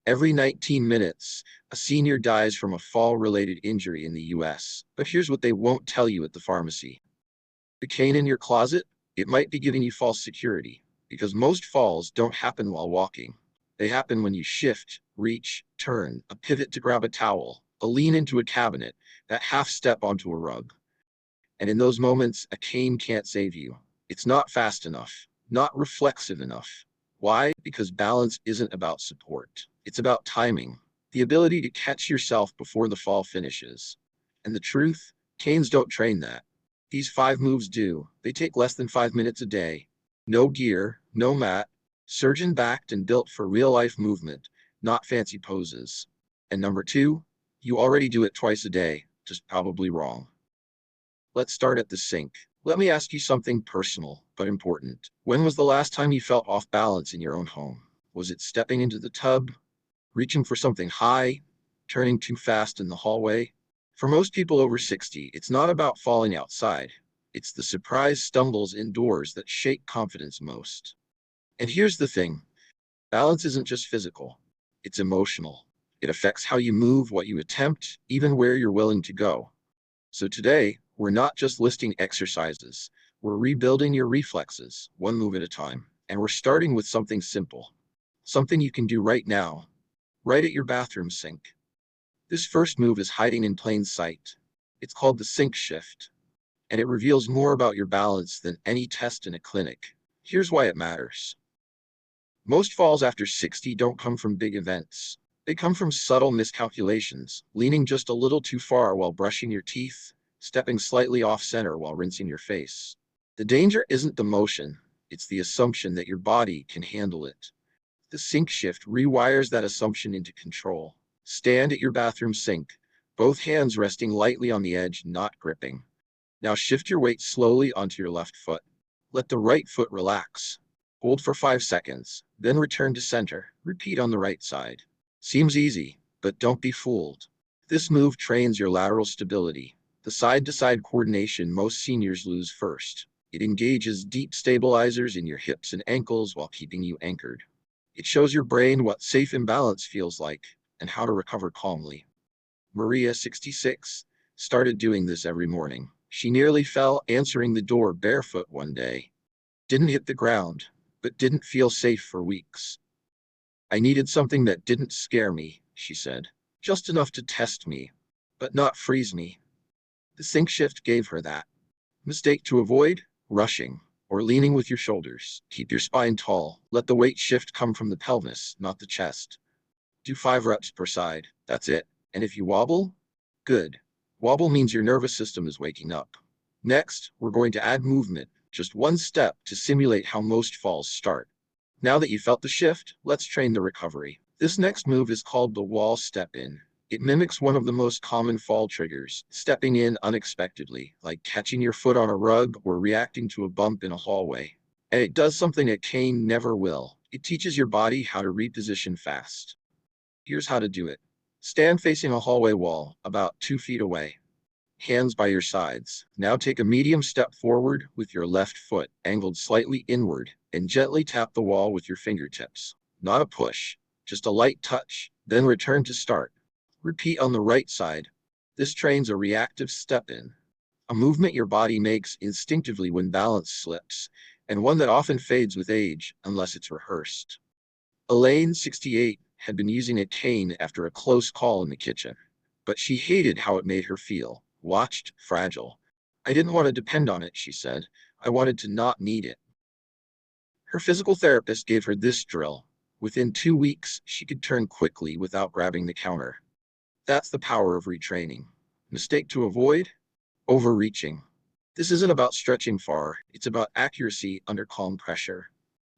Every 19 minutes, a senior dies from a fall-related injury in the US. But here's what they won't tell you at the pharmacy. The cane in your closet, it might be giving you false security, because most falls don't happen while walking. They happen when you shift, reach, turn, a pivot to grab a towel, a lean into a cabinet, that half step onto a rug. And in those moments, a cane can't save you. It's not fast enough, not reflexive enough. Why? Because balance isn't about support. It's about timing, the ability to catch yourself before the fall finishes. And the truth, canes don't train that. These 5 moves do. They take less than 5 minutes a day. No gear, no mat, surgeon-backed and built for real-life movement, not fancy poses. And number 2, you already do it twice a day, just probably wrong. Let's start at the sink. Let me ask you something personal, but important. When was the last time you felt off balance in your own home? Was it stepping into the tub, reaching for something high, turning too fast in the hallway? For most people over 60, it's not about falling outside. It's the surprise stumbles indoors that shake confidence most. And here's the thing. Balance isn't just physical. It's emotional. It affects how you move, what you attempt, even where you're willing to go. So today, we're not just listing exercises. We're rebuilding your reflexes, one move at a time. And we're starting with something simple. Something you can do right now, right at your bathroom sink. This first move is hiding in plain sight. It's called the sink shift, and it reveals more about your balance than any test in a clinic. Here's why it matters. Most falls after 60 don't come from big events. They come from subtle miscalculations, leaning just a little too far while brushing your teeth, stepping slightly off center while rinsing your face. The danger isn't the motion, it's the assumption that your body can handle it. The sink shift rewires that assumption into control. Stand at your bathroom sink, both hands resting lightly on the edge, not gripping. Now shift your weight slowly onto your left foot. Let the right foot relax. Hold for 5 seconds, then return to center. Repeat on the right side. Seems easy, but don't be fooled. This move trains your lateral stability, the side-to-side coordination most seniors lose first. It engages deep stabilizers in your hips and ankles while keeping you anchored. It shows your brain what safe imbalance feels like and how to recover calmly. Maria, 66, started doing this every morning. She nearly fell answering the door barefoot one day. Didn't hit the ground, but didn't feel safe for weeks. I needed something that didn't scare me, she said. Just enough to test me, but not freeze me. The sink shift gave her that. Mistake to avoid: rushing or leaning with your shoulders. Keep your spine tall. Let the weight shift come from the pelvis, not the chest. Do 5 reps per side. That's it. And if you wobble, good. Wobble means your nervous system is waking up. Next, we're going to add movement, just one step to simulate how most falls start. Now that you felt the shift, let's train the recovery. This next move is called the wall step in. It mimics one of the most common fall triggers, stepping in unexpectedly, like catching your foot on a rug or reacting to a bump in a hallway. And it does something a cane never will. It teaches your body how to reposition fast. Here's how to do it. Stand facing a hallway wall, about 2 feet away. Hands by your sides. Now take a medium step forward with your left foot, angled slightly inward, and gently tap the wall with your fingertips. Not a push, just a light touch, then return to start. Repeat on the right side. This trains a reactive step-in, a movement your body makes instinctively when balance slips, and one that often fades with age unless it's rehearsed. Elaine, 68, had been using a cane after a close call in the kitchen, but she hated how it made her feel. Watched, fragile. I didn't want to depend on it, she said. I wanted to not need it. Her physical therapist gave her this drill. Within 2 weeks, she could turn quickly without grabbing the counter. That's the power of retraining. Mistake to avoid: overreaching. This isn't about stretching far, it's about accuracy under calm pressure.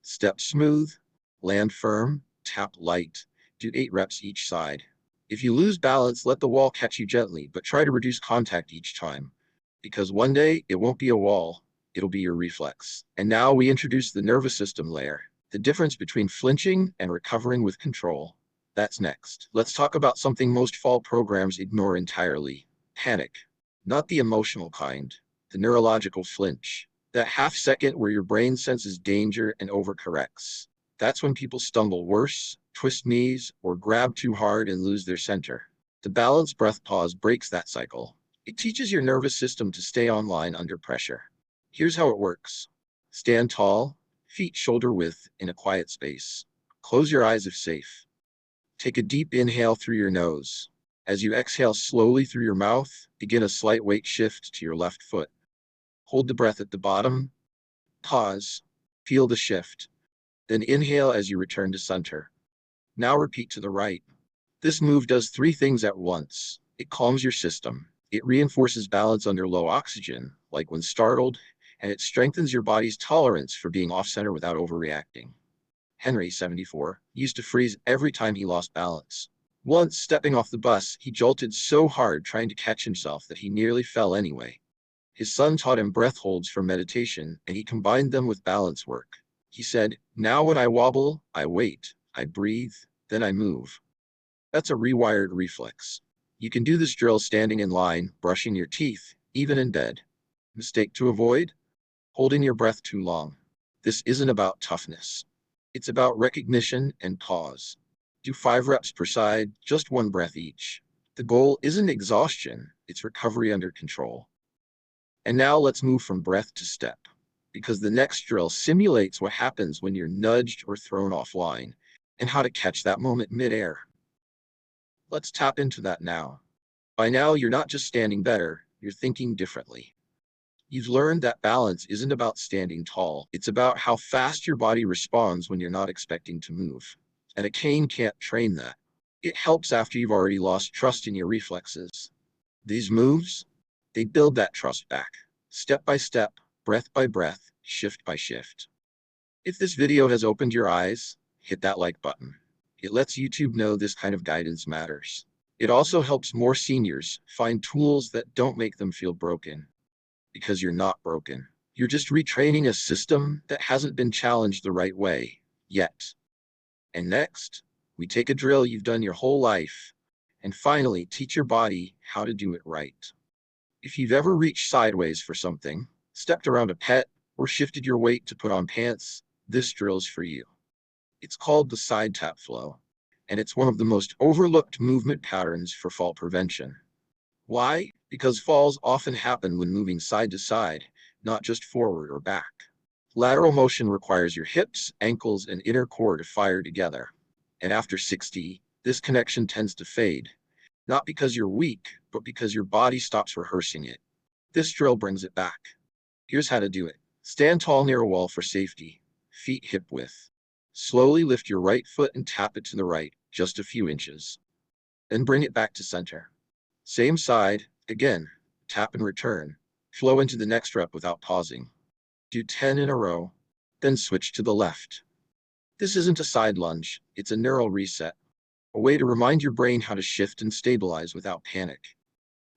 Step smooth, land firm, tap light. Do 8 reps each side. If you lose balance, let the wall catch you gently, but try to reduce contact each time. Because one day, it won't be a wall, it'll be your reflex. And now we introduce the nervous system layer, the difference between flinching and recovering with control. That's next. Let's talk about something most fall programs ignore entirely: panic. Not the emotional kind, the neurological flinch. That half second where your brain senses danger and overcorrects. That's when people stumble worse, twist knees, or grab too hard and lose their center. The balanced breath pause breaks that cycle. It teaches your nervous system to stay online under pressure. Here's how it works. Stand tall, feet shoulder width in a quiet space. Close your eyes if safe. Take a deep inhale through your nose. As you exhale slowly through your mouth, begin a slight weight shift to your left foot. Hold the breath at the bottom. Pause. Feel the shift. Then inhale as you return to center. Now repeat to the right. This move does three things at once. It calms your system. It reinforces balance under low oxygen, like when startled, and it strengthens your body's tolerance for being off-center without overreacting. Henry, 74, used to freeze every time he lost balance. Once, stepping off the bus, he jolted so hard trying to catch himself that he nearly fell anyway. His son taught him breath holds for meditation, and he combined them with balance work. He said, "Now when I wobble, I wait, I breathe, then I move." That's a rewired reflex. You can do this drill standing in line, brushing your teeth, even in bed. Mistake to avoid? Holding your breath too long. This isn't about toughness. It's about recognition and pause. Do 5 reps per side, just 1 breath each. The goal isn't exhaustion, it's recovery under control. And now let's move from breath to step, because the next drill simulates what happens when you're nudged or thrown offline, and how to catch that moment midair. Let's tap into that now. By now, you're not just standing better, you're thinking differently. You've learned that balance isn't about standing tall, it's about how fast your body responds when you're not expecting to move. And a cane can't train that. It helps after you've already lost trust in your reflexes. These moves, they build that trust back, step by step, breath by breath, shift by shift. If this video has opened your eyes, hit that like button. It lets YouTube know this kind of guidance matters. It also helps more seniors find tools that don't make them feel broken. Because you're not broken. You're just retraining a system that hasn't been challenged the right way yet. And next, we take a drill you've done your whole life and finally teach your body how to do it right. If you've ever reached sideways for something, stepped around a pet, or shifted your weight to put on pants, this drill's for you. It's called the side tap flow, and it's one of the most overlooked movement patterns for fall prevention. Why? Because falls often happen when moving side to side, not just forward or back. Lateral motion requires your hips, ankles, and inner core to fire together. And after 60, this connection tends to fade. Not because you're weak, but because your body stops rehearsing it. This drill brings it back. Here's how to do it. Stand tall near a wall for safety, feet hip width. Slowly lift your right foot and tap it to the right, just a few inches. Then bring it back to center. Same side, again, tap and return. Flow into the next rep without pausing. Do 10 in a row, then switch to the left. This isn't a side lunge, it's a neural reset, a way to remind your brain how to shift and stabilize without panic.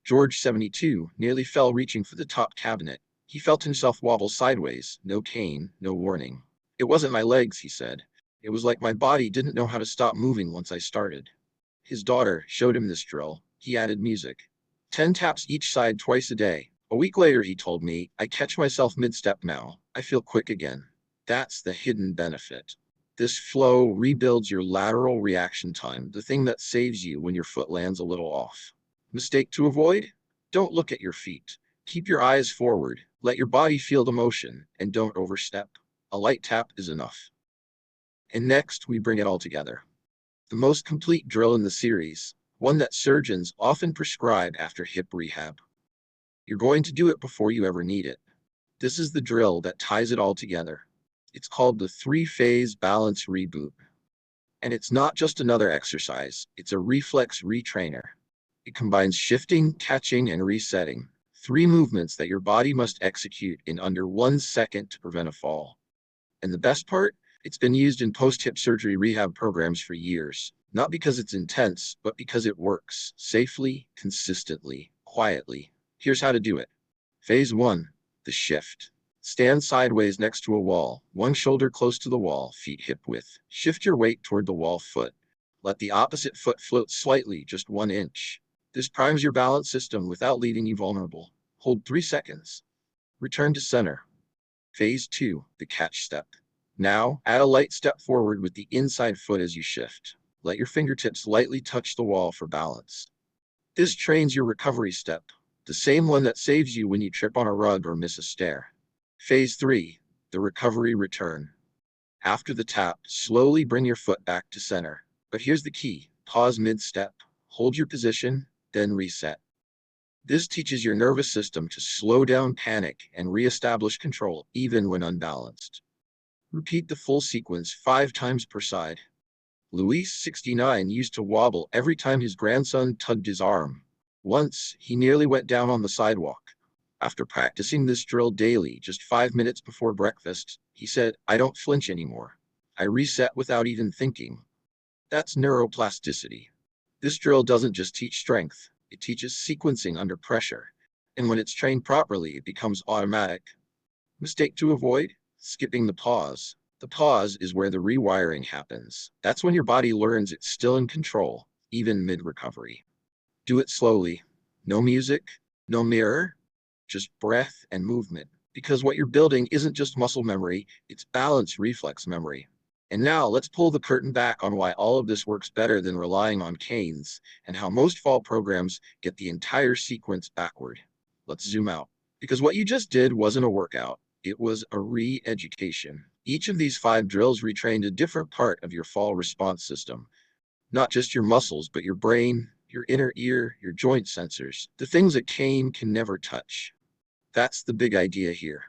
George, 72, nearly fell reaching for the top cabinet. He felt himself wobble sideways, no cane, no warning. "It wasn't my legs," he said. "It was like my body didn't know how to stop moving once I started." His daughter showed him this drill. He added music. 10 taps each side twice a day. A week later, he told me, "I catch myself mid-step now. I feel quick again." That's the hidden benefit. This flow rebuilds your lateral reaction time, the thing that saves you when your foot lands a little off. Mistake to avoid? Don't look at your feet. Keep your eyes forward. Let your body feel the motion, and don't overstep. A light tap is enough. And next, we bring it all together. The most complete drill in the series, one that surgeons often prescribe after hip rehab. You're going to do it before you ever need it. This is the drill that ties it all together. It's called the 3-phase balance reboot. And it's not just another exercise, it's a reflex retrainer. It combines shifting, catching, and resetting, 3 movements that your body must execute in under 1 second to prevent a fall. And the best part? It's been used in post-hip surgery rehab programs for years, not because it's intense, but because it works safely, consistently, quietly. Here's how to do it. Phase 1, the shift. Stand sideways next to a wall, one shoulder close to the wall, feet hip width. Shift your weight toward the wall foot. Let the opposite foot float slightly, just 1 inch. This primes your balance system without leaving you vulnerable. Hold 3 seconds. Return to center. Phase 2, the catch step. Now, add a light step forward with the inside foot as you shift. Let your fingertips lightly touch the wall for balance. This trains your recovery step, the same one that saves you when you trip on a rug or miss a stair. Phase 3, the recovery return. After the tap, slowly bring your foot back to center. But here's the key: pause mid-step, hold your position, then reset. This teaches your nervous system to slow down panic and reestablish control even when unbalanced. Repeat the full sequence 5 times per side. Luis, 69, used to wobble every time his grandson tugged his arm. Once, he nearly went down on the sidewalk. After practicing this drill daily, just 5 minutes before breakfast, he said, "I don't flinch anymore. I reset without even thinking." That's neuroplasticity. This drill doesn't just teach strength, it teaches sequencing under pressure. And when it's trained properly, it becomes automatic. Mistake to avoid: skipping the pause. The pause is where the rewiring happens. That's when your body learns it's still in control, even mid-recovery. Do it slowly. No music, no mirror, just breath and movement. Because what you're building isn't just muscle memory, it's balance reflex memory. And now let's pull the curtain back on why all of this works better than relying on canes, and how most fall programs get the entire sequence backward. Let's zoom out. Because what you just did wasn't a workout, it was a re-education. Each of these 5 drills retrained a different part of your fall response system. Not just your muscles, but your brain, your inner ear, your joint sensors, the things a cane can never touch. That's the big idea here.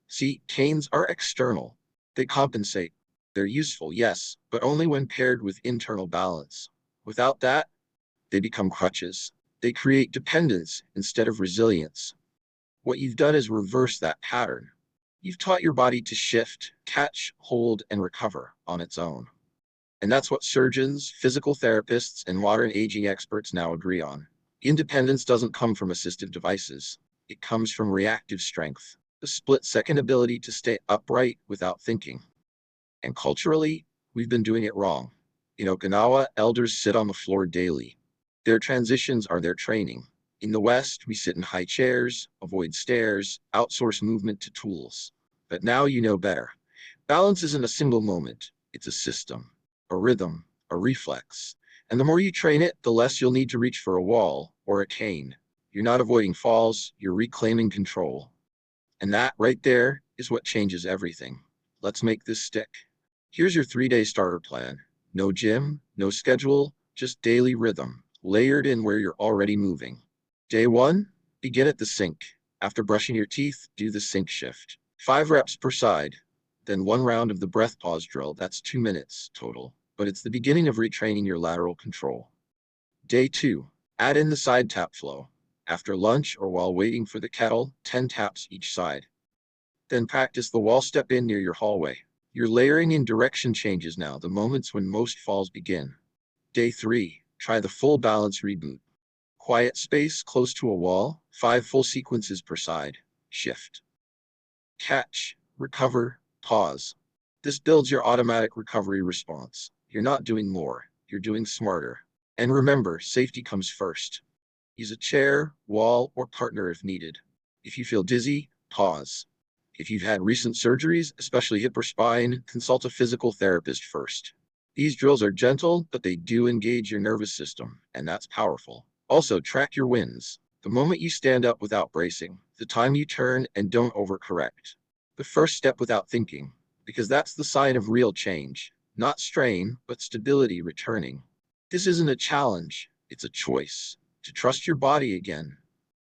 See, canes are external. They compensate. They're useful, yes, but only when paired with internal balance. Without that, they become crutches. They create dependence instead of resilience. What you've done is reverse that pattern. You've taught your body to shift, catch, hold, and recover on its own. And that's what surgeons, physical therapists, and modern aging experts now agree on. Independence doesn't come from assistive devices. It comes from reactive strength, the split-second ability to stay upright without thinking. And culturally, we've been doing it wrong. In Okinawa, elders sit on the floor daily. Their transitions are their training. In the West, we sit in high chairs, avoid stairs, outsource movement to tools. But now you know better. Balance isn't a single moment. It's a system, a rhythm, a reflex. And the more you train it, the less you'll need to reach for a wall or a cane. You're not avoiding falls, you're reclaiming control. And that right there is what changes everything. Let's make this stick. Here's your 3-day starter plan. No gym, no schedule, just daily rhythm, layered in where you're already moving. Day 1, begin at the sink. After brushing your teeth, do the sink shift. 5 reps per side. Then 1 round of the breath pause drill. That's 2 minutes total. But it's the beginning of retraining your lateral control. Day 2, add in the side tap flow. After lunch or while waiting for the kettle, 10 taps each side. Then practice the wall step in near your hallway. You're layering in direction changes now, the moments when most falls begin. Day 3, try the full balance reboot. Quiet space close to a wall, 5 full sequences per side. Shift. Catch, recover, pause. This builds your automatic recovery response. You're not doing more, you're doing smarter. And remember, safety comes first. Use a chair, wall, or partner if needed. If you feel dizzy, pause. If you've had recent surgeries, especially hip or spine, consult a physical therapist first. These drills are gentle, but they do engage your nervous system, and that's powerful. Also, track your wins. The moment you stand up without bracing, the time you turn and don't overcorrect. The first step without thinking, because that's the sign of real change. Not strain, but stability returning. This isn't a challenge, it's a choice. To trust your body again.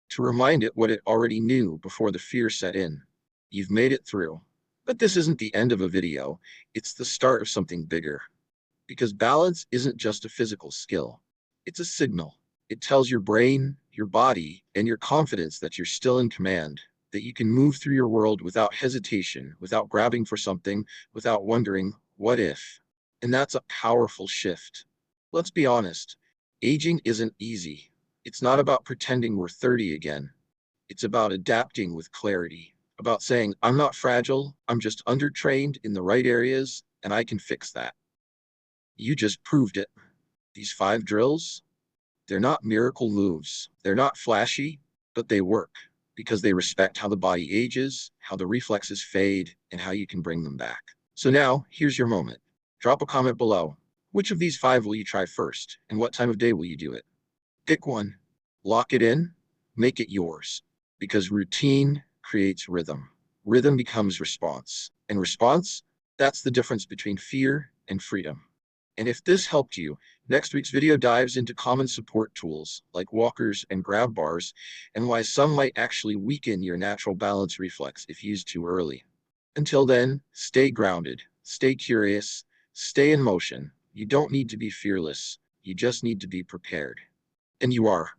To remind it what it already knew before the fear set in. You've made it through. But this isn't the end of a video, it's the start of something bigger. Because balance isn't just a physical skill. It's a signal. It tells your brain, your body, and your confidence that you're still in command, that you can move through your world without hesitation, without grabbing for something, without wondering, what if? And that's a powerful shift. Let's be honest, aging isn't easy. It's not about pretending we're 30 again. It's about adapting with clarity, about saying, I'm not fragile, I'm just undertrained in the right areas, and I can fix that. You just proved it. These 5 drills, they're not miracle moves. They're not flashy, but they work because they respect how the body ages, how the reflexes fade, and how you can bring them back. So now, here's your moment. Drop a comment below. Which of these 5 will you try first, and what time of day will you do it? Pick one. Lock it in. Make it yours. Because routine creates rhythm. Rhythm becomes response. And response, that's the difference between fear and freedom. And if this helped you, next week's video dives into common support tools like walkers and grab bars and why some might actually weaken your natural balance reflex if used too early. Until then, stay grounded, stay curious, stay in motion. You don't need to be fearless. You just need to be prepared. And you are.